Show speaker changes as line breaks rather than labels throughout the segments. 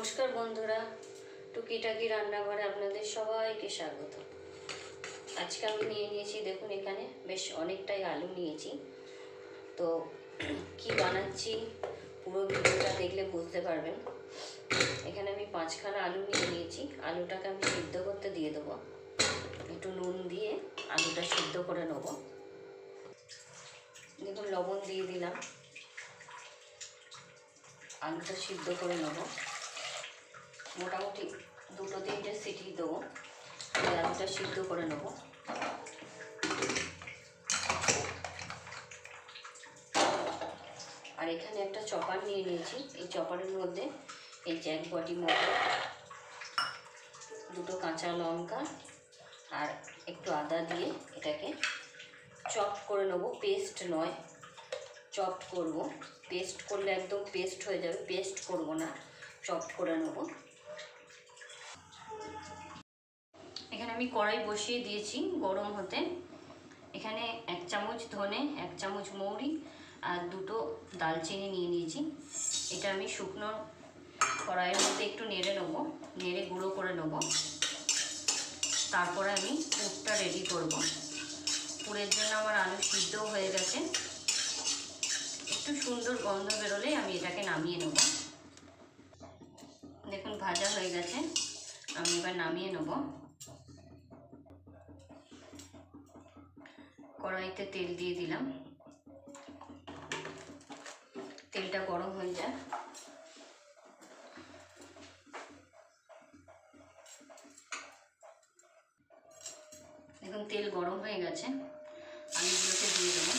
নমস্কার বন্ধুরা, টুকিটাকি রান্নাঘরে আপনাদের সবাইকে স্বাগত। আজকে আমি নিয়েছি, দেখুন এখানে বেশ অনেকটাই আলু নিয়েছি। তো কি বানাচ্ছি পুরো ভিডিওটা দেখলে বুঝতে পারবেন। এখানে আমি 5খানা আলু নিয়েছি। আলুটাকে আমি সিদ্ধ করতে দিয়ে দেবো। একটু নুন দিয়ে আলুটা সিদ্ধ করে নেব। দেখুন লবণ দিয়ে দিলাম, আলুটা সিদ্ধ করে নেব। মোটামুটি 2-3টে সিটি দেবো, আলুটা সিদ্ধ করে নেব। আর এখানে একটা চপার নিয়েছি। এই চপারের মধ্যে এই 1 বাটি মতো 2টো কাঁচা লঙ্কা আর একটু আদা দিয়ে এটাকে চপ করে নেব। পেস্ট নয়, চপ করব। পেস্ট করলে একদম পেস্ট হয়ে যাবে, পেস্ট করব না, চপ করে নেব। এখানে আমি কড়াই বসিয়ে দিয়েছি গরম হতে। এখানে 1 চামচ ধনে, 1 চামচ মৌরি আর 2টো দালচিনি নিয়ে নিয়েছি। এটা আমি শুকনো কড়াইয়ের মধ্যে একটু নেড়ে নেবো, নেড়ে গুঁড়ো করে নেব। তারপরে আমি পুরটা রেডি করব। পুরের জন্য আমার আলু সিদ্ধও হয়ে গেছে। একটু সুন্দর গন্ধ বেরোলেই আমি এটাকে নামিয়ে নেব। দেখুন ভাজা হয়ে গেছে, আমি এবার নামিয়ে নেব। কড়াইতে তেল দিয়ে দিলাম, তেলটা গরম হয়ে যায়। দেখুন তেল গরম হয়ে গেছে, আলুগুলোকে দিয়ে দেবো।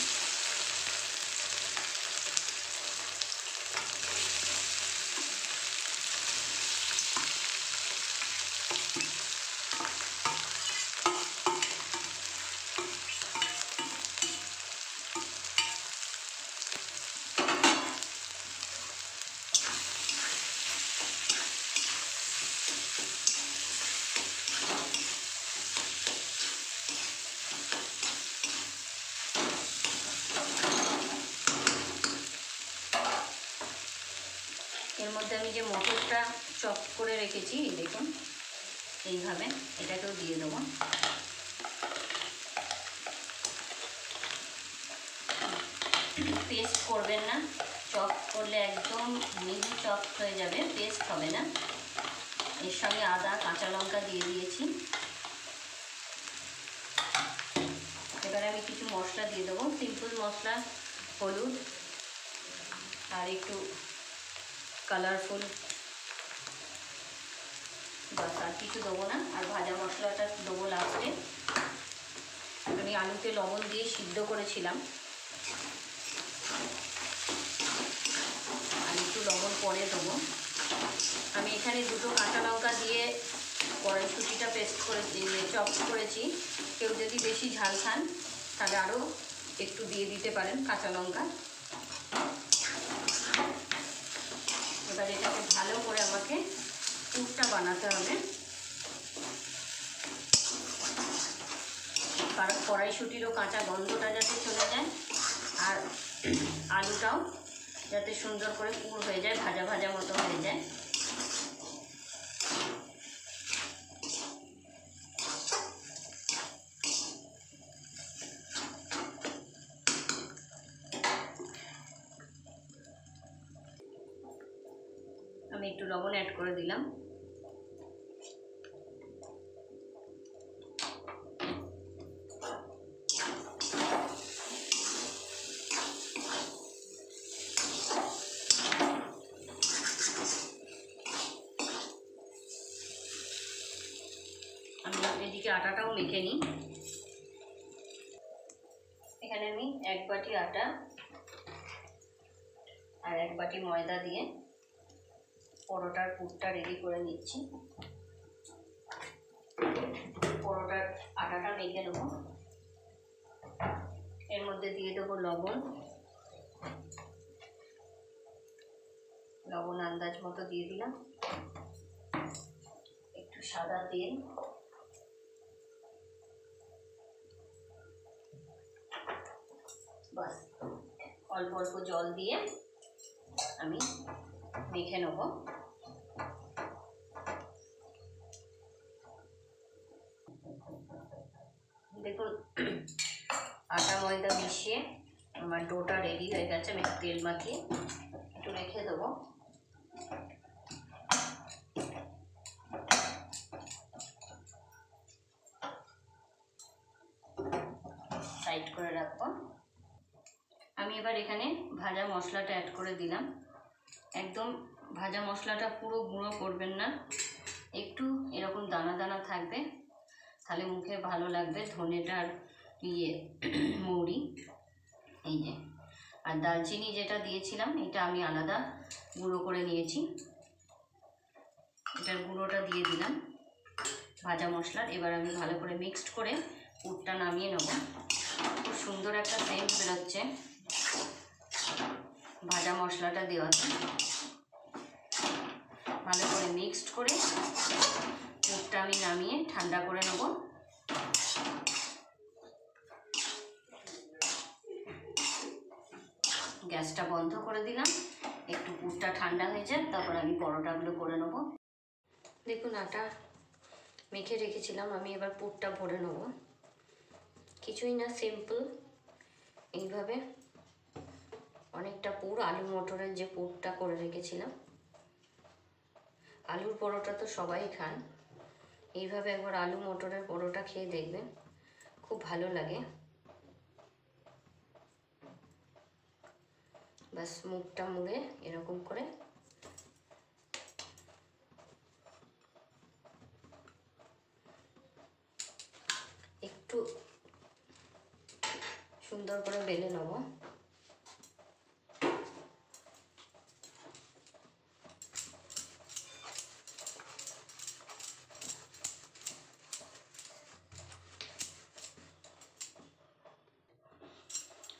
এর মধ্যে আমি যে মটরটা চপ করে রেখেছি, দেখুন এইভাবে এটাকেও দিয়ে দেবো। পেস্ট করবেন না, চপ করলে একদম মিহি চপ হয়ে যাবে, পেস্ট হবে না। এর সঙ্গে আদা কাঁচা লঙ্কা দিয়ে দিয়েছি। এবারে আমি কিছু মশলা দিয়ে দেবো, সিম্পল মশলা, হলুদ আর একটু কালারফুল, বাস আর কিছু দেবো না। আর ভাজা মশলাটা দেবো লাস্টে। আমি আলুতে লবণ দিয়ে সিদ্ধ করেছিলাম, আর একটু লবণ পরে দেবো। আমি এখানে 2টো কাঁচা লঙ্কা দিয়ে কড়াইশুঁটিটা পেস্ট করে চপ করেছি। কেউ যদি বেশি ঝাল খান তাহলে আরও একটু দিয়ে দিতে পারেন কাঁচা লঙ্কা। এবার এটাকে ভালো করে আমাকে পুরটা বানাতে হবে, কারণ কড়াইশুঁটিরও কাঁচা গন্ধটা যাতে চলে যায় আর আলুটাও যাতে সুন্দর করে পুর হয়ে যায়, ভাজা ভাজা মতো হয়ে যায়। আমি একটু লবণ অ্যাড করে দিলাম। আমি এদিকে আটাটাও মেখে নিই। এখানে আমি 1 বাটি আটা আর 1 বাটি ময়দা দিয়ে পরোটার পুরটা রেডি করে নিচ্ছি। পরোটার আটাটা মেখে নেব। এর মধ্যে দিয়ে দেবো লবণ, লবণ আন্দাজ মতো দিয়ে দিলাম। একটু সাদা তেল, বাস অল্প অল্প জল দিয়ে আমি মেখে নেব। দেখুন আটা ময়দা মিশিয়ে আমার ডোটা রেডি হয়ে গেছে। আমি একটু তেল মাখিয়ে একটু রেখে দেবো। সাইড করে রাখবো। আমি এবার এখানে ভাজা মশলাটা অ্যাড করে দিলাম। একদম ভাজা মশলাটা পুরো গুঁড়ো করবেন না, একটু এরকম দানা দানা থাকবে, তাহলে মুখে ভালো লাগবে। ধনেটার মৌরি এই যে, আর দালচিনি যেটা দিয়েছিলাম এটা আমি আলাদা গুঁড়ো করে নিয়েছি। এটার গুঁড়োটা দিয়ে দিলাম ভাজা মশলার। এবার আমি ভালো করে মিক্সড করে পুরটা নামিয়ে নেব। খুব সুন্দর একটা সেন্ট বেরোচ্ছে ভাজা মশলাটা দেওয়াতে। ভালো করে মিক্সড করে পুরটা আমি নামিয়ে ঠান্ডা করে নেব। গ্যাসটা বন্ধ করে দিলাম, একটু পুরটা ঠান্ডা হয়ে যায়, তারপর আমি পরোটাগুলো করে নেব। দেখুন আটা মেখে রেখেছিলাম, আমি এবার পুরটা ভরে নেব। কিছুই না, সিম্পল এইভাবে অনেকটা পুর, আলু মটরের যে পুরটা করে রেখেছিলাম। আলুর পরোটা তো সবাই খান, এইভাবে একবার আলু মটরের পরোটা খেয়ে দেখবেন, খুব ভালো লাগে। বাস মুখটা মুড়ে এরকম করে একটু সুন্দর করে বেলে নেব।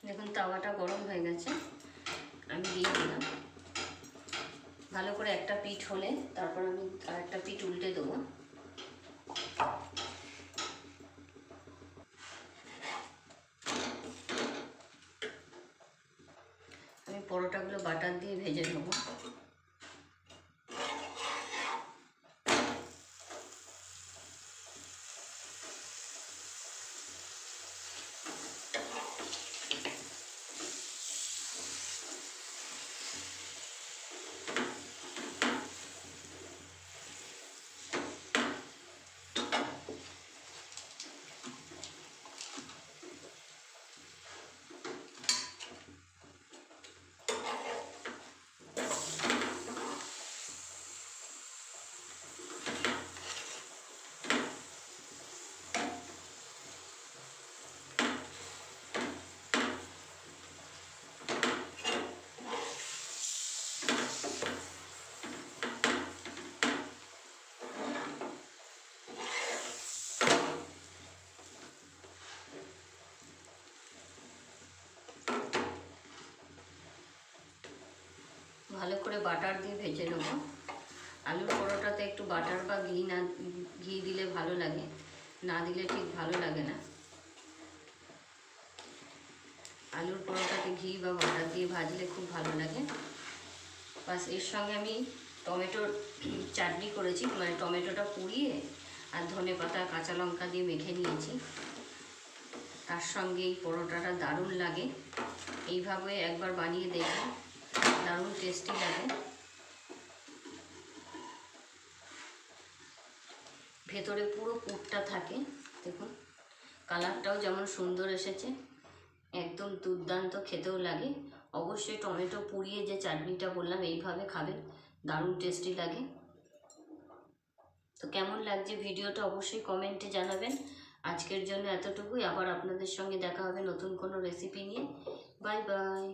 দেখুন তাওয়াটা গরম হয়ে গেছে, আমি দিয়ে দিলাম। ভালো করে একটা পিঠ হলে তারপর আমি আর একটা পিঠ উল্টে দেবো। আমি পরোটাগুলো বাটার দিয়ে ভেজে নেবো। ভালো করে বাটার দিয়ে ভেজে নেবো। আলুর পরোটাতে একটু বাটার বা ঘি দিলে ভালো লাগে, না দিলে ঠিক ভালো লাগে না। আলুর পরোটাতে ঘি বা বাটার দিয়ে ভাজলে খুব ভালো লাগে। বাস এর সঙ্গে আমি টমেটোর চাটনি করেছি, মানে টমেটোটা পুড়িয়ে আর ধনেপাতা কাঁচা লঙ্কা দিয়ে মেখে নিয়েছি। তার সঙ্গে এই পরোটাটা দারুণ লাগে। এইভাবে একবার বানিয়ে দেখুন, দারুণ টেস্টি লাগে। ভেতরে পুরো পুরটা থাকে, দেখুন কালারটাও যেমন সুন্দর এসেছে, একদম দুর্দান্ত খেতেও লাগে। অবশ্যই টমেটো পুড়িয়ে যে চাটনিটা বললাম এইভাবে খাবেন, দারুণ টেস্টি লাগে। তো কেমন লাগছে ভিডিওটা অবশ্যই কমেন্টে জানাবেন। আজকের জন্য এতটুকুই, আবার আপনাদের সঙ্গে দেখা হবে নতুন কোনো রেসিপি নিয়ে। Bye bye.